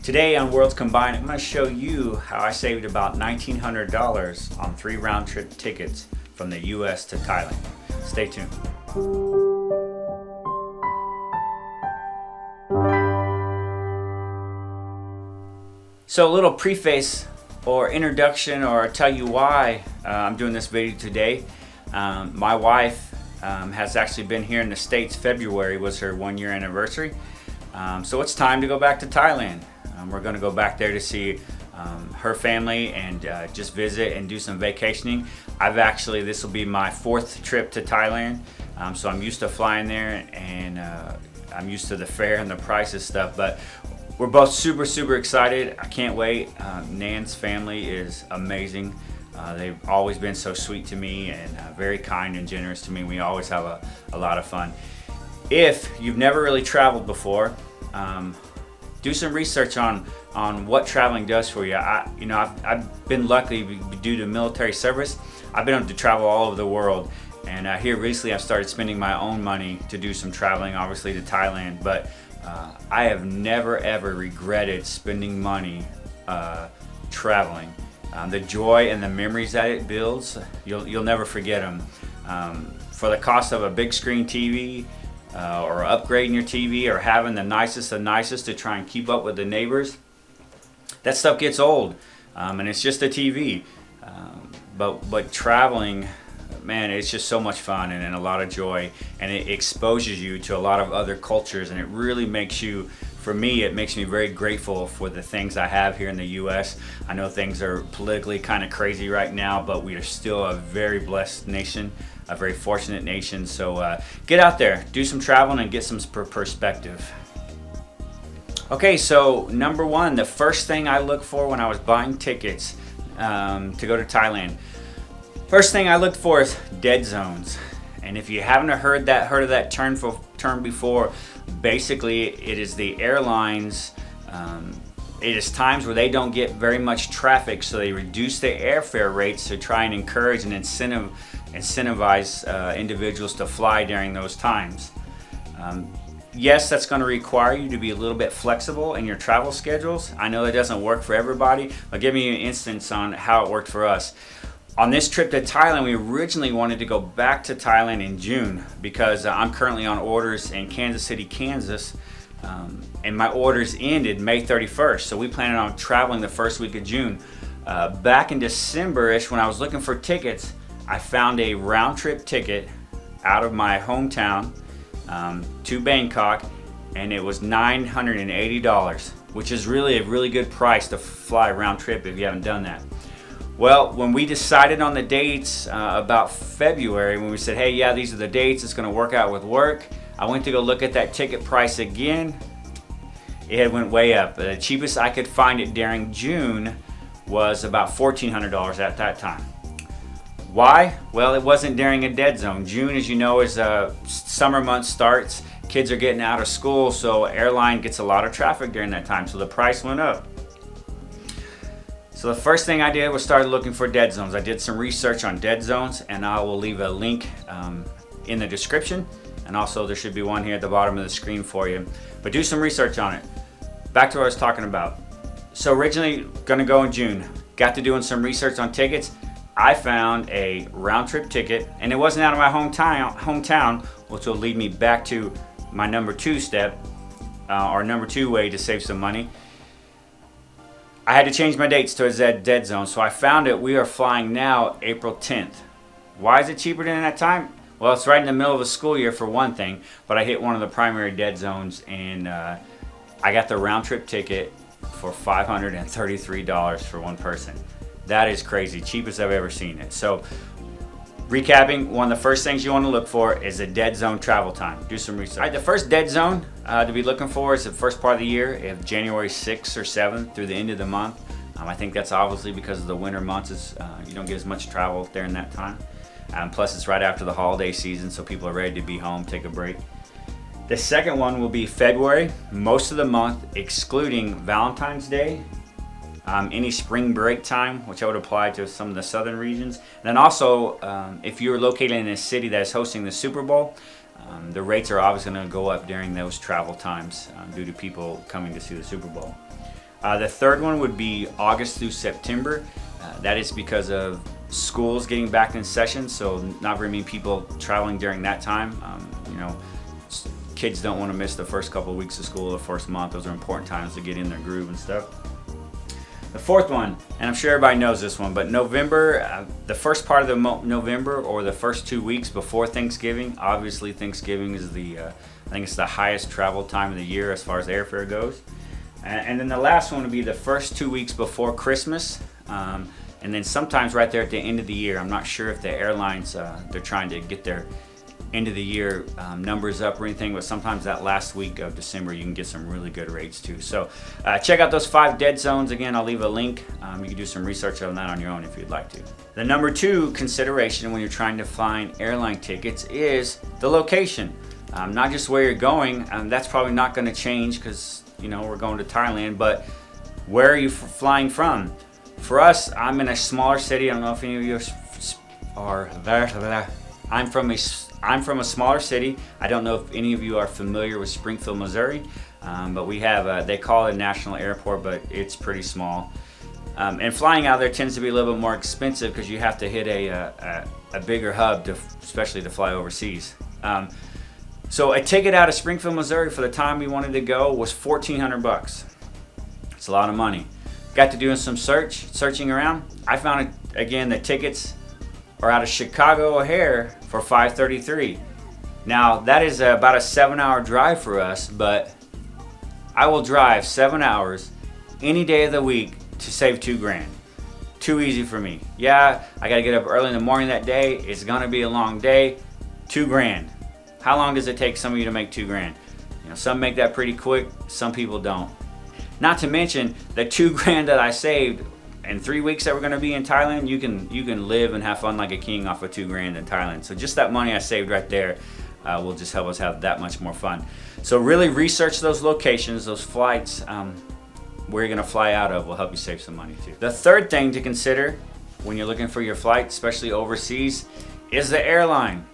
Today on Worlds Combined, I'm going to show you how I saved about $1,900 on 3 round-trip tickets from the US to Thailand. Stay tuned. So a little preface or introduction, or tell you why I'm doing this video today. My wife has actually been here in the States. February was her 1-year anniversary. So it's time to go back to Thailand. We're going to go back there to see her family and just visit and do some vacationing. This will be my 4th trip to Thailand. So I'm used to flying there, and I'm used to the fare and the prices stuff, but we're both super excited. I can't wait. Nan's family is amazing. They've always been so sweet to me and very kind and generous to me. We always have a lot of fun. If you've never really traveled before, do some research on what traveling does for you. I've been lucky due to military service. I've been able to travel all over the world, and here recently I've started spending my own money to do some traveling, obviously to Thailand. But I have never ever regretted spending money traveling. The joy and the memories that it builds, you'll never forget them. For the cost of a big screen TV, or upgrading your TV, or having the nicest to try and keep up with the neighbors, that stuff gets old, and it's just a TV. But traveling, man, it's just so much fun and a lot of joy, and it exposes you to a lot of other cultures, and it really makes you, for me, it makes me very grateful for the things I have here in the US. I know things are politically kind of crazy right now, but we are still a very blessed nation, a very fortunate nation. So get out there, do some traveling, and get some perspective. Okay, so number one, the first thing I look for when I was buying tickets to go to Thailand, first thing I looked for is dead zones. And if you haven't heard of that term before, basically it is the airlines. It is times where they don't get very much traffic, so they reduce their airfare rates to try and encourage and incentivize individuals to fly during those times. Yes, that's going to require you to be a little bit flexible in your travel schedules. I know that doesn't work for everybody. I'll give you an instance on how it worked for us. On this trip to Thailand, we originally wanted to go back to Thailand in June because I'm currently on orders in Kansas City, Kansas, and my orders ended May 31st. So we planned on traveling the first week of June. Back in December-ish, when I was looking for tickets, I found a round-trip ticket out of my hometown to Bangkok, and it was $980, which is really a really good price to fly round-trip if you haven't done that. Well, when we decided on the dates about February, when we said, hey, yeah, these are the dates, it's going to work out with work, I went to go look at that ticket price again. It had went way up. The cheapest I could find it during June was about $1,400 at that time. Why? Well, it wasn't during a dead zone. June, as you know, is summer month starts. Kids are getting out of school, so Airline gets a lot of traffic during that time, so the price went up. So the first thing I did was start looking for dead zones. I did some research on dead zones, and I will leave a link in the description, and also there should be one here at the bottom of the screen for you. But do some research on it. Back to what I was talking about. So originally gonna go in June. Got to doing some research on tickets. I found a round-trip ticket, and it wasn't out of my hometown, which will lead me back to my number 2 step, or number 2 way to save some money. I had to change my dates to a dead zone, so I found it. We are flying now April 10th. Why is it cheaper than that time? Well, it's right in the middle of the school year for one thing, but I hit one of the primary dead zones, and I got the round-trip ticket for $533 for one person. That is crazy, cheapest I've ever seen it. So, recapping, one of the first things you want to look for is a dead zone travel time. Do some research. All right, the first dead zone to be looking for is the first part of the year, if January 6th or 7th through the end of the month. I think that's obviously because of the winter months. You don't get as much travel during that time. Plus, it's right after the holiday season, so people are ready to be home, take a break. The second one will be February, most of the month, excluding Valentine's Day, any spring break time, which I would apply to some of the southern regions. And then also, if you're located in a city that is hosting the Super Bowl, the rates are obviously going to go up during those travel times due to people coming to see the Super Bowl. The third one would be August through September. That is because of schools getting back in session, so not very many people traveling during that time. You know, kids don't want to miss the first couple of weeks of school, the first month. Those are important times to get in their groove and stuff. The fourth one, and I'm sure everybody knows this one, but November, the first part of the November or the first 2 weeks before Thanksgiving. Obviously, Thanksgiving is I think it's the highest travel time of the year as far as airfare goes. And then the last one would be the first 2 weeks before Christmas. And then sometimes right there at the end of the year. I'm not sure if the airlines, they're trying to get their end of the year numbers up or anything, but sometimes that last week of December you can get some really good rates too. So check out those 5 dead zones. Again, I'll leave a link. You can do some research on that on your own if you'd like to. The number 2 consideration when you're trying to find airline tickets is the location. Not just where you're going, that's probably not going to change because, you know, we're going to Thailand, but where are you flying from? For us, I'm in a smaller city. I don't know if any of you are there. I'm from a smaller city. I don't know if any of you are familiar with Springfield, Missouri, but we have they call it a national airport, but it's pretty small. And flying out there tends to be a little bit more expensive because you have to hit a bigger hub, especially to fly overseas. So a ticket out of Springfield, Missouri for the time we wanted to go was $1,400. It's a lot of money. Got to doing some searching around. I found again the tickets are out of Chicago O'Hare for $533. Now that is about a 7-hour drive for us, but I will drive 7 hours any day of the week to save $2 grand. Too easy for me. Yeah, I got to get up early in the morning that day. It's gonna be a long day. $2 grand. How long does it take some of you to make $2 grand? You know, some make that pretty quick. Some people don't. Not to mention the $2 grand that I saved in 3 weeks that we're going to be in Thailand. You can live and have fun like a king off of $2 grand in Thailand. So just that money I saved right there will just help us have that much more fun. So really research those locations, those flights, where you're going to fly out of will help you save some money too. The third thing to consider when you're looking for your flight, especially overseas, is the airline.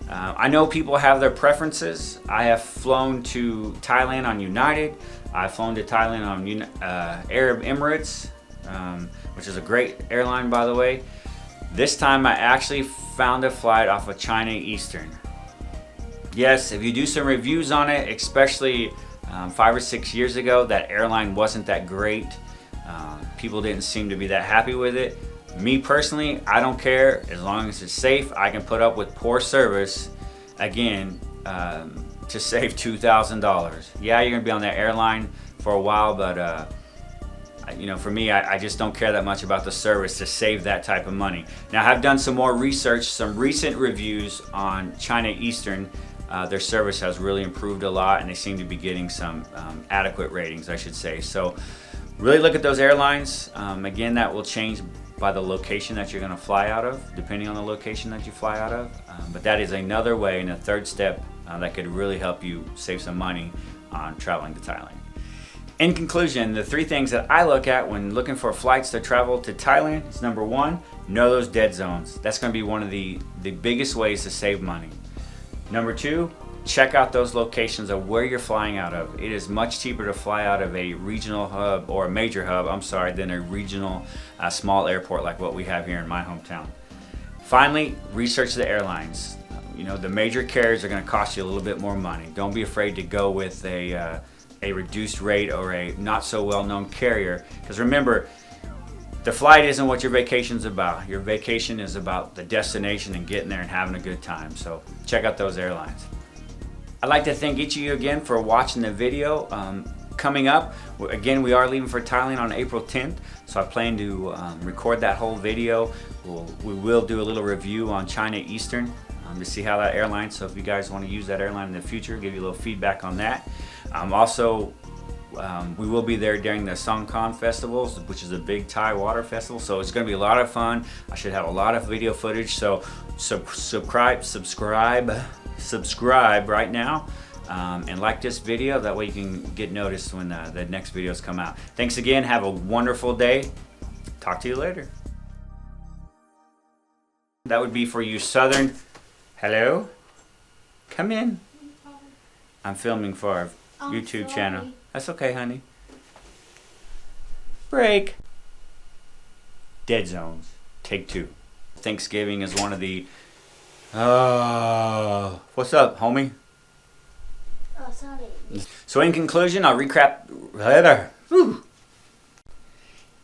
I know people have their preferences. I have flown to Thailand on United. I've flown to Thailand on Arab Emirates, which is a great airline, by the way. This time I actually found a flight off of China Eastern. Yes, if you do some reviews on it, especially 5 or 6 years ago, that airline wasn't that great. People didn't seem to be that happy with it. Me personally, I don't care. As long as it's safe, I can put up with poor service, again, to save $2,000. Yeah, you're gonna be on that airline for a while, but you know, for me, I just don't care that much about the service to save that type of money. Now, I've done some more research, some recent reviews on China Eastern. Their service has really improved a lot, and they seem to be getting some adequate ratings, I should say. So really look at those airlines. Again, that will change by the location that you're going to fly out of, depending on the location that you fly out of. But that is another way and a third step that could really help you save some money on traveling to Thailand. In conclusion, the 3 things that I look at when looking for flights to travel to Thailand is number 1, know those dead zones. That's going to be one of the biggest ways to save money. Number 2, check out those locations of where you're flying out of. It is much cheaper to fly out of a regional hub or a major hub, than a regional small airport like what we have here in my hometown. Finally, research the airlines. You know, the major carriers are going to cost you a little bit more money. Don't be afraid to go with a reduced rate or a not so well-known carrier, because remember, the flight isn't what your vacation's about. Your vacation is about the destination and getting there and having a good time. So check out those airlines. I'd like to thank each of you again for watching the video. Coming up, again, we are leaving for Thailand on April 10th, so I plan to record that whole video. We will do a little review on China Eastern to see how that airline, so if you guys want to use that airline in the future, give you a little feedback on that. Also, we will be there during the Songkran Festival, which is a big Thai water festival, so it's going to be a lot of fun. I should have a lot of video footage, so subscribe right now and like this video. That way you can get noticed when the next videos come out. Thanks again. Have a wonderful day. Talk to you later. That would be for you Southern. Hello? Come in. I'm filming for our YouTube channel. That's okay, honey. break. Dead zones. Take 2. Thanksgiving is one of the... what's up, homie? Oh, sorry. So in conclusion, I'll recap.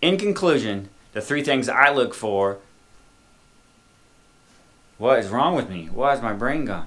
In conclusion, the 3 things I look for. What is wrong with me? Why is my brain gone?